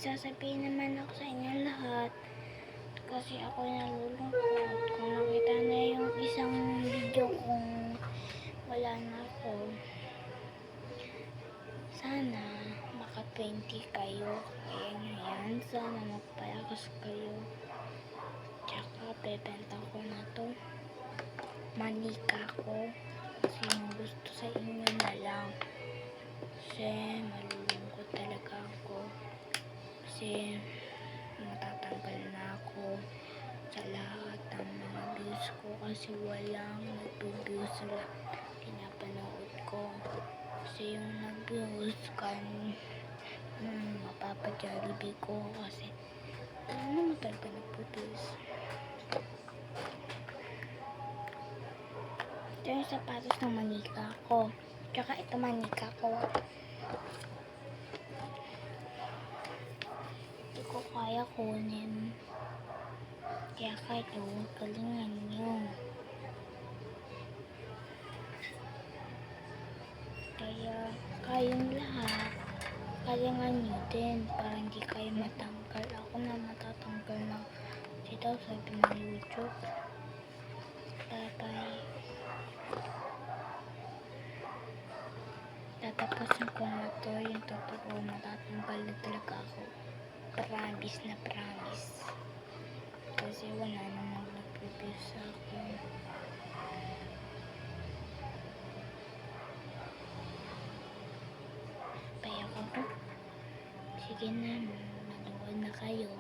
sasabihin naman ako sa inyo lahat. Kasi ako nalulungkot. Kung nakita na yung isang video kung wala na ako. Sana maka 20 kayo. Kaya ngayon, sana magpalakas kayo. Tsaka bebenta ko na to. Manika ko. Kasi yung gusto sa inyo na lang. Kasi malulungkot talaga ako. Kasi matatanggal na ako sa lahat ng mga views ko. Kasi walang nag-views sa lahat pinapanood ko. Kasi yung nag-views kan mapapa-jollibee ko. Kasi ano mo talaga nag-views. Ito yung sapatos ng manika ko. Tsaka ito manika ko. Hindi ko kaya kunin. Kaya kahit galingan nyo. Kaya kayong lahat, galingan nyo din para hindi kayo matanggal. Ako na matatanggal na. Kasi daw sabi ng YouTube. Bye-bye. Tatapusin ko na to yung totoo. Matatanggal na talaga ako. Promise na promise. Kasi wala namang nag-review sa akin. Kaya ko to. Sige na, manood na kayo.